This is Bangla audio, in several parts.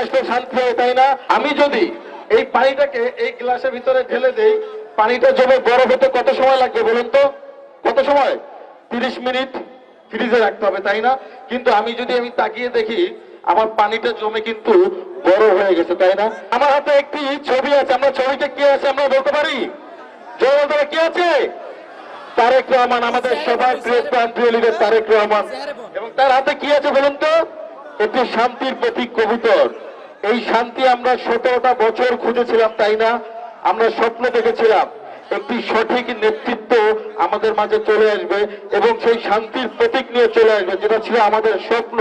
আসলে শান্তি হয়, তাই না? আমি যদি এই পানিটাকে এই গ্লাসের ভিতরে ঢেলে দেই, পানিটা জমে বরফ হতে কত সময় লাগবে বলুন তো? কত সময়? 30 মিনিট ফ্রিজে রাখতে হবে, তাই না? কিন্তু আমি তাকিয়ে দেখি আমার পানিটা জমে কিন্তু বরফ হয়ে গেছে, তাই না? আমার হাতে একটি ছবি আছে, আমরা ছবিতে কি আছে আমরা বলতে পারি? জয় বলতে কি আছে? তারেক রহমান, আমাদের সবার প্রিয় লিডার তারেক রহমান। এবং তার হাতে কি আছে বলুন তো? একটি শান্তির প্রতীক কবুতর। এই শান্তি আমরা 17টা বছর খুঁজেছিলাম, তাই না? আমরা স্বপ্ন দেখেছিলাম একটি সঠিক নেতৃত্ব আমাদের মাঝে চলে আসবে এবং সেই শান্তির প্রতীক নিয়ে চলে আসবে, যেটা ছিল আমাদের স্বপ্ন।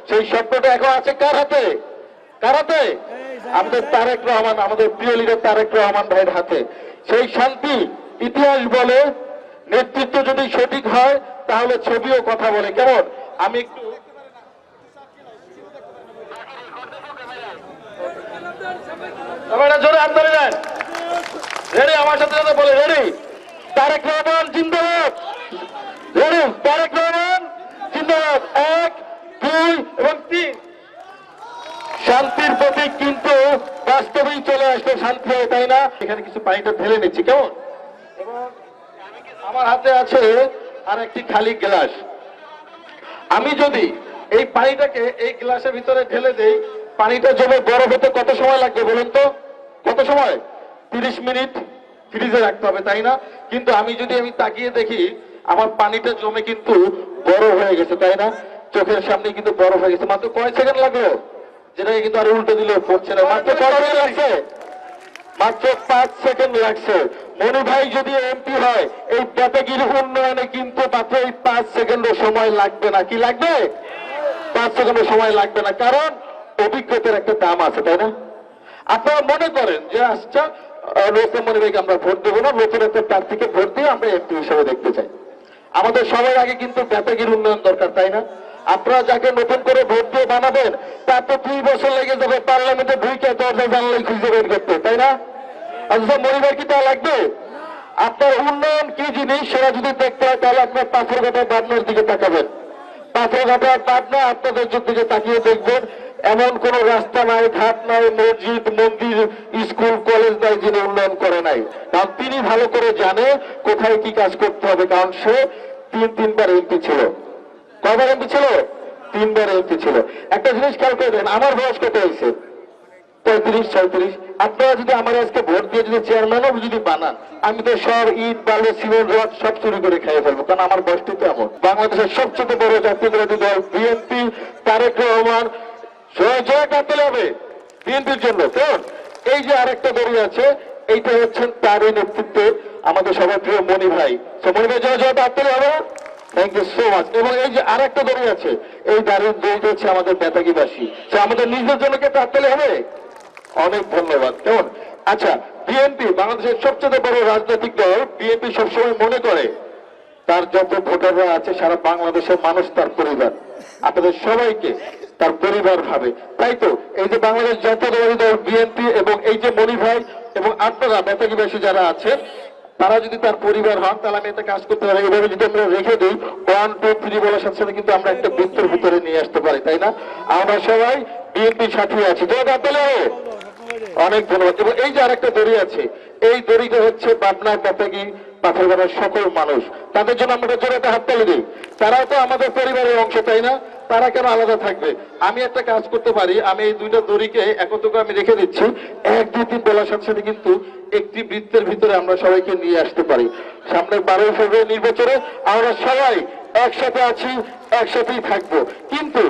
সেই স্বপ্নটা এখন আছে কার হাতে? কার হাতে? আমাদের তারেক রহমান, আমাদের প্রিয় লিডার তারেক রহমান ভাইয়ের হাতে। সেই শান্তি ইতিহাস বলে, নেতৃত্ব যদি সঠিক হয় তাহলে ছবিও কথা বলে। কেমন? আমি একটু জোরে হাত ধরে দেন। রেডি? আমার সাথে সাথে বলে রেডি? তারেক রহমান জিন্দাবাদ। রেডি? তারেক রহমান জিন্দাবাদ। 1, 2 এবং 3। শান্তির প্রতীক কিন্তু বাস্তবেই চলে আসলে শান্তি হয়, তাই না? এখানে কিছু পানিটা ঢেলে নিচ্ছি, কেমন? এবং আমার হাতে আছে আর একটি খালি গ্লাস। আমি যদি এই পানিটাকে এই গ্লাসের ভিতরে ঢেলে দেই, পানিটা জমে বরফ হতে কত সময় লাগবে বলুন তো? কত সময়? 30 মিনিট ফ্রিজে রাখতে হবে, তাই না? কিন্তু আমি তাকিয়ে দেখি আমার পানিটা জমে কিন্তু বরফ হয়ে গেছে, তাই না? চোখের সামনে কিন্তু বরফ হয়ে গেছে। মাত্র কয় সেকেন্ড লাগলো? যেটাকে কিন্তু আর উল্টে দিলে পড়ছে না। মাত্র কয় সেকেন্ড লাগছে? মাত্র 5 সেকেন্ড লাগছে। মনু ভাই যদি এমপি হয়, এই বেতাগির উন্নয়নে কিন্তু মাত্র এই 5 সেকেন্ডও সময় লাগবে না। কি লাগবে? 5 সেকেন্ডও সময় লাগবে না, কারণ অভিজ্ঞতার একটা দাম আছে, তাই না? আপনারা মনে করেন যে আচ্ছা, মনু ভাইকে আমরা ভোট দেবো না, নতুন একটা প্রার্থীকে ভোট দিয়ে আমরা এমপি হিসেবে দেখতে চাই। আমাদের সবার আগে কিন্তু বেতাগির উন্নয়ন দরকার, তাই না? আপনারা যাকে নতুন করে ভোট দিয়ে বানাবেন, তার তো 2 বছর লেগে যাবে পার্লামেন্টে ঢুকে দরজা জানলাই খুঁজে বের করতে, তাই না? আচ্ছা, মনিবার কি তা লাগবে? আপনার উন্নয়ন কি জিনিস সেটা যদি দেখতে হয়, তাহলে আপনার পাথরঘাটা পাবনার দিকে তাকাবেন। পাথরঘাটা পাবনা আপনাদের দিকে তাকিয়ে দেখবেন, এমন কোন রাস্তা নাই, ঘাট নাই, মসজিদ, মন্দির, স্কুল, কলেজ নাই যিনি উন্নয়ন করে নাই। কারণ তিনি ভালো করে জানে কোথায় কি কাজ করতে হবে, কারণ সে 3বার এমপি ছিল। কয়বার এমপি ছিল? 3বার এমপি ছিল। একটা জিনিস খেয়াল করে দেন, আমার বয়স কত হয়েছে? 35, 36। আপনারা যদি আমার আজকে ভোট দিয়ে যদি চেয়ারম্যানও যদি বানান, আমি তো সব ইট, বালু, সিমেন্ট, রড সব চুরি করে খেয়ে ফেলবো, কারণ আমার বয়সটি তো এমন। বাংলাদেশের সবচেয়ে বড় জাতীয়তাবাদী দল বিএনপি, তারেক রহমান, জয় কাটতে হবে বিএনপির জন্য। কারণ এই যে আরেকটা দড়ি আছে, এইটা হচ্ছেন তারই নেতৃত্বে আমাদের সবার প্রিয় মনি ভাই। মনি ভাই জয় কাটতে হবে। Thank you so much. এবং এই যে আরেকটা দড়ি আছে, এই দাঁড়িয়ে দড়িটা হচ্ছে আমাদের বেতাগিবাসী। আমাদের নিজের জন্য কে কাটতে হবে? অনেক ধন্যবাদ। কেমন? আচ্ছা, বিএনপি বাংলাদেশের সবচেয়ে বড় রাজনৈতিক দল। বিএনপি সবসময় মনে করে তার যত ভোটাররা আছে সারা বাংলাদেশের মানুষ তার পরিবার। আপনাদের সবাইকে তার পরিবার ভাবে, তাই তো এই যে বাংলাদেশ জাতীয়তাবাদী দল বিএনপি এবং এই যে মনি ভাই এবং আপনারা বেতাগিবাসী যারা আছেন, তারা যদি তার পরিবার হন, তাহলে আমি একটা কাজ করতে পারি। এভাবে যদি আমরা রেখে দিই 1, 2, 3 বলার সাথে সাথে কিন্তু আমরা একটা বৃত্তের ভিতরে নিয়ে আসতে পারি, তাই না? আমরা সবাই বিএনপির সাথে আছি। অনেক ধন্যবাদ। এবং এই যে আরেকটা দড়ি আছে, এই দড়িটা হচ্ছে পাবনা, বেতাগী, পাথরঘাটার সকল মানুষ। তাদের জন্য আমরা জোরে একটা হাততালি দিই। তারাও তো আমাদের পরিবারের অংশ, তাই না? তারা কেন আলাদা থাকবে? আমি একটা কাজ করতে পারি, আমি এই 2টা দড়িকে একত্র আমি রেখে দিচ্ছি। 1, 2, 3 বলার সাথে সাথে কিন্তু একটি বৃত্তের ভিতরে আমরা সবাইকে নিয়ে আসতে পারি। সামনে 12 ফেব্রুয়ারি নির্বাচনে আমরা সবাই একসাথে আছি, একসাথেই থাকবো। কিন্তু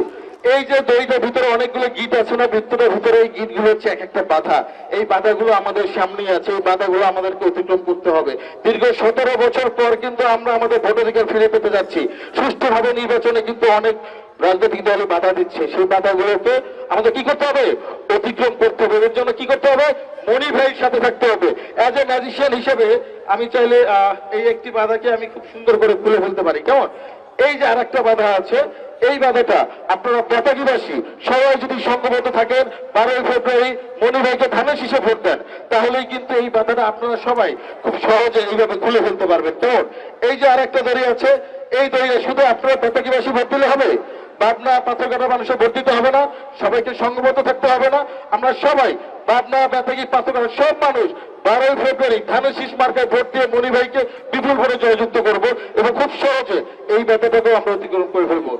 এই যে দড়িটার ভিতরে অনেকগুলো গিট আছে না, বৃত্তটার ভিতরে এই গিটগুলো হচ্ছে এক একটা বাধা। এই বাধাগুলো আমাদের সামনেই আছে, এই বাধাগুলো আমাদেরকে অতিক্রম করতে হবে। দীর্ঘ 17 বছর পর কিন্তু আমরা আমাদের ভোটাধিকার ফিরে পেতে যাচ্ছি। সুষ্ঠুভাবে নির্বাচনে কিন্তু অনেক রাজনৈতিক দলে বাধা দিচ্ছে, সেই বাধাগুলোকে আমাদের কি করতে হবে? অতিক্রম করতে হবে। এর জন্য কি করতে হবে? মনি ভাইয়ের সাথে থাকতে হবে। অ্যাজ এ ম্যাজিশিয়ান হিসেবে আমি চাইলে এই একটি বাধাকে আমি খুব সুন্দর করে খুলে ফেলতে পারি। কেমন? এই যে আরেকটা বাধা আছে, এই বাধাটা আপনারা বেতাগিবাসী সবাই যদি সংঘবদ্ধ থাকেন, 12 ফেব্রুয়ারি মনি ভাইকে ধানের শীষে ভোট দেন, তাহলেই কিন্তু এই বাধাটা আপনারা সবাই খুব সহজে এইভাবে খুলে ফেলতে পারবেন। কেমন? এই যে আরেকটা দড়ি আছে, এই দড়িটা শুধু আপনারা বেতাগিবাসী ভোট দিলে হবে? পাবনা পাথরঘাটা মানুষের ভোট দিতে হবে না, সবাইকে সংঘবদ্ধ থাকতে হবে না। আমরা সবাই পাবনা বেতাগী পাথরঘাটা সব মানুষ 12 ফেব্রুয়ারি ধানের শীষ মার্কায় ভোট দিয়ে মনি ভাইকে বিপুল ভোটে জয়যুক্ত করব এবং খুব সহজে এই ব্যাপারটাকেও আমরা অতিক্রম করে ফেলবো।